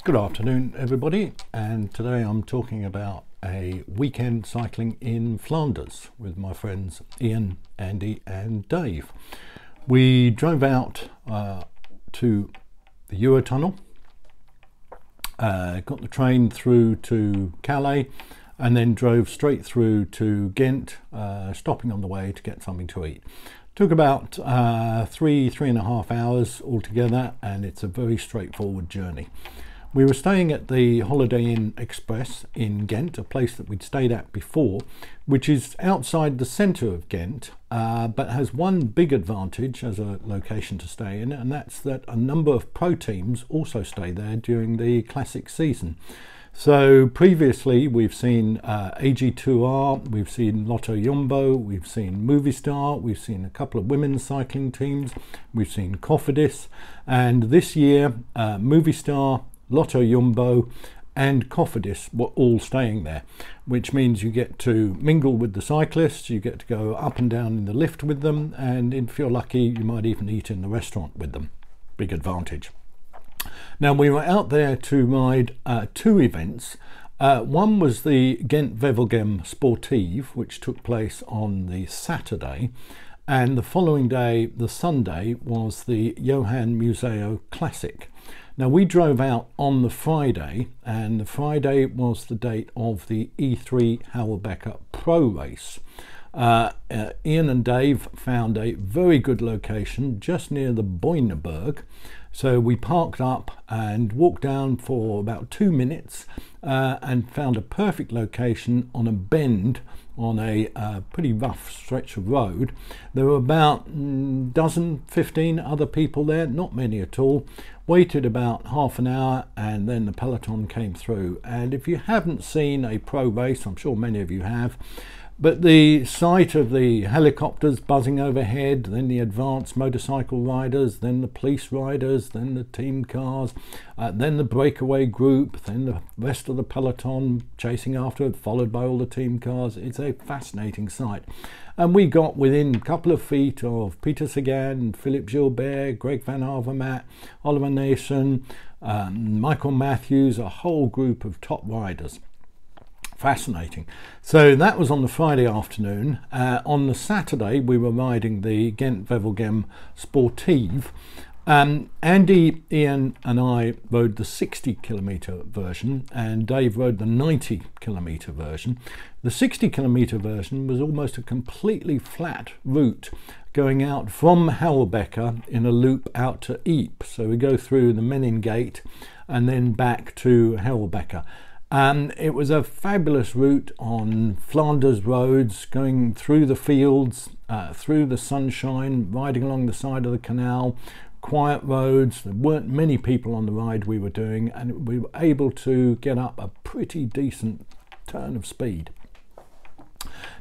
Good afternoon everybody, and today I'm talking about a weekend cycling in Flanders with my friends Ian, Andy and Dave. We drove out to the Eurotunnel, got the train through to Calais and then drove straight through to Ghent, stopping on the way to get something to eat. Took about three and a half hours altogether, and it's a very straightforward journey. We were staying at the Holiday Inn Express in Ghent, a place that we'd stayed at before, which is outside the centre of Ghent, but has one big advantage as a location to stay in, and that's that a number of pro teams also stay there during the classic season. So previously we've seen AG2R, we've seen Lotto Jumbo, we've seen Movistar, we've seen a couple of women's cycling teams, we've seen Cofidis, and this year Movistar, Lotto Jumbo and Cofidis were all staying there, which means you get to mingle with the cyclists, you get to go up and down in the lift with them, and if you're lucky you might even eat in the restaurant with them. Big advantage. Now we were out there to ride two events. One was the Ghent-Wevelgem Sportive, which took place on the Saturday, and the following day, the Sunday, was the Johan Museo Classic. Now we drove out on the Friday, and the Friday was the date of the E3 Howelbecker Pro Race. Ian and Dave found a very good location just near the Boineberg, so we parked up and walked down for about 2 minutes and found a perfect location on a bend on a pretty rough stretch of road. There were about 15 other people there, not many at all. Waited about half an hour and then the peloton came through. And if you haven't seen a pro race, I'm sure many of you have, but the sight of the helicopters buzzing overhead, then the advanced motorcycle riders, then the police riders, then the team cars, then the breakaway group, then the rest of the peloton chasing after it, followed by all the team cars. It's a fascinating sight. And we got within a couple of feet of Peter Sagan, Philippe Gilbert, Greg Van Avermaet, Oliver Nason, Michael Matthews, a whole group of top riders. Fascinating. So that was on the Friday afternoon. On the Saturday we were riding the Ghent-Wevelgem Sportive. Andy, Ian and I rode the 60-kilometre version and Dave rode the 90-kilometre version. The 60-kilometre version was almost a completely flat route going out from Howelbecker in a loop out to Ypres. So we go through the Menin Gate and then back to Howelbecker. It was a fabulous route on Flanders roads, going through the fields, through the sunshine, riding along the side of the canal, quiet roads. There weren't many people on the ride we were doing, and we were able to get up a pretty decent turn of speed.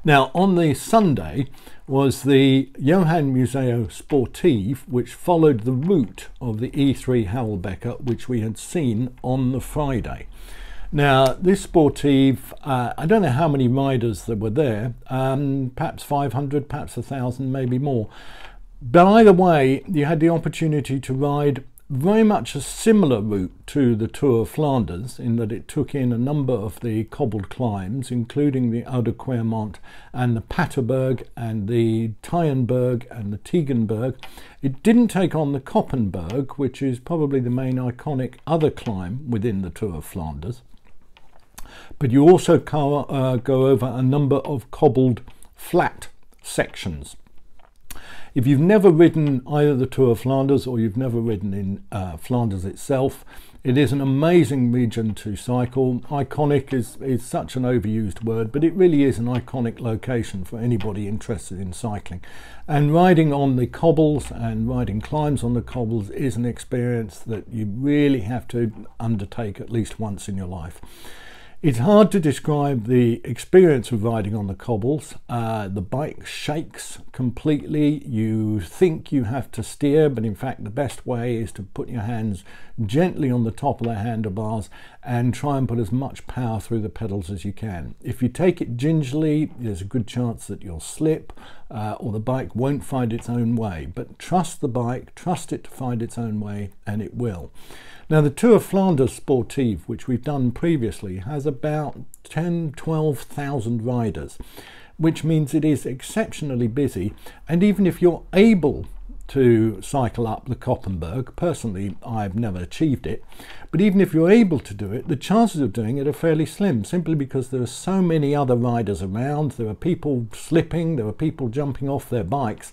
Now on the Sunday was the Johan Museo Sportive, which followed the route of the E3 Howelbecker, which we had seen on the Friday. Now this Sportive, I don't know how many riders there were there, perhaps 500, perhaps 1,000, maybe more. But either way, you had the opportunity to ride very much a similar route to the Tour of Flanders, in that it took in a number of the cobbled climbs, including the Oude Quermont and the Paterberg and the Tyenberg and the Tegenberg. It didn't take on the Koppenberg, which is probably the main iconic other climb within the Tour of Flanders. But you also go over a number of cobbled flat sections. If you've never ridden either the Tour of Flanders or you've never ridden in Flanders itself, it is an amazing region to cycle. Iconic is such an overused word, but it really is an iconic location for anybody interested in cycling. And riding on the cobbles and riding climbs on the cobbles is an experience that you really have to undertake at least once in your life. It's hard to describe the experience of riding on the cobbles. The bike shakes completely. You think you have to steer, but in fact the best way is to put your hands gently on the top of the handlebars and try and put as much power through the pedals as you can. If you take it gingerly, there's a good chance that you'll slip or the bike won't find its own way. But trust the bike, trust it to find its own way, and it will. Now the Tour of Flanders Sportive, which we've done previously, has about 12,000 riders, which means it is exceptionally busy. And even if you're able to cycle up the Koppenberg, personally I've never achieved it, but even if you're able to do it, the chances of doing it are fairly slim, simply because there are so many other riders around. There are people slipping, there are people jumping off their bikes,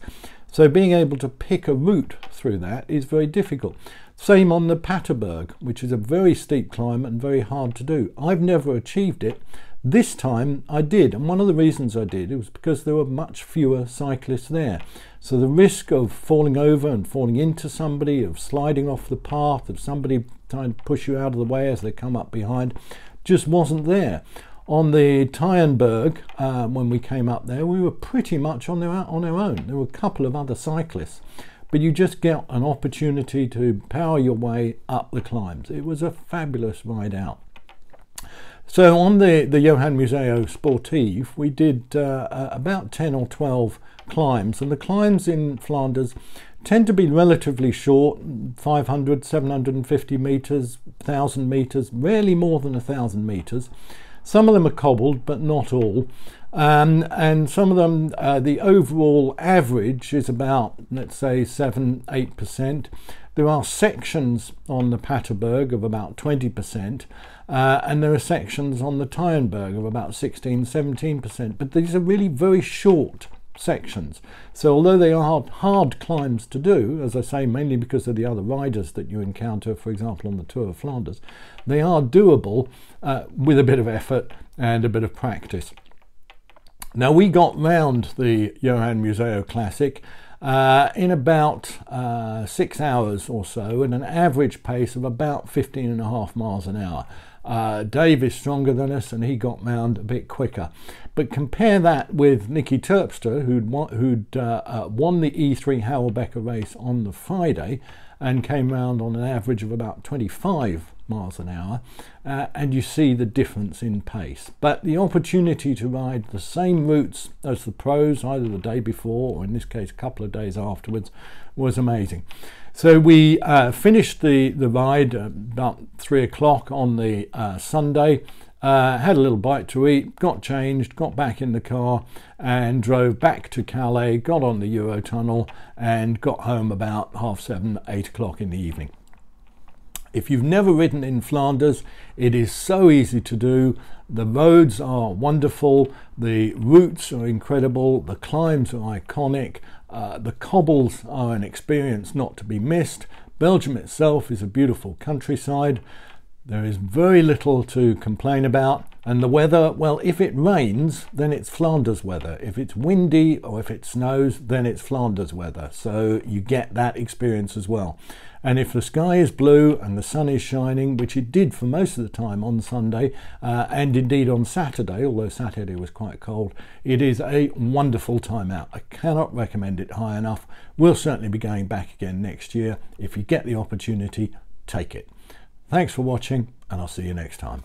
so being able to pick a route through that is very difficult. Same on the Paterberg, which is a very steep climb and very hard to do. I've never achieved it. This time I did, and one of the reasons I did, it was because there were much fewer cyclists there. So the risk of falling over and falling into somebody, of sliding off the path, of somebody trying to push you out of the way as they come up behind, just wasn't there. On the Tyenberg, when we came up there, we were pretty much on our own. There were a couple of other cyclists, but you just get an opportunity to power your way up the climbs. It was a fabulous ride out. So on the Johan Museo Sportive, we did about 10 or 12 climbs, and the climbs in Flanders tend to be relatively short, 500, 750 meters, 1,000 meters, rarely more than 1,000 meters. Some of them are cobbled, but not all. And some of them, the overall average is about, let's say, 7–8%. There are sections on the Paterberg of about 20%, and there are sections on the Tyenberg of about 16–17%. But these are really very short sections. So although they are hard climbs to do, as I say, mainly because of the other riders that you encounter, for example, on the Tour of Flanders, they are doable with a bit of effort and a bit of practice. Now we got round the Johan Museo Classic in about 6 hours or so, at an average pace of about 15.5 miles an hour. Dave is stronger than us, and he got round a bit quicker. But compare that with Nicky Terpstra, who'd won the E3 Harelbeke race on the Friday and came round on an average of about 25 miles an hour, and you see the difference in pace. But the opportunity to ride the same routes as the pros, either the day before or in this case a couple of days afterwards, was amazing. So we finished the ride about 3 o'clock on the Sunday, had a little bite to eat, got changed, got back in the car and drove back to Calais, got on the Eurotunnel and got home about 7:30, 8 o'clock in the evening. If you've never ridden in Flanders, it is so easy to do. The roads are wonderful, the routes are incredible, the climbs are iconic, the cobbles are an experience not to be missed. Belgium itself is a beautiful countryside. There is very little to complain about, and the weather, well, if it rains, then it's Flanders weather. If it's windy or if it snows, then it's Flanders weather. So you get that experience as well. And if the sky is blue and the sun is shining, which it did for most of the time on Sunday, and indeed on Saturday, although Saturday was quite cold, it is a wonderful time out. I cannot recommend it high enough. We'll certainly be going back again next year. If you get the opportunity, take it. Thanks for watching, and I'll see you next time.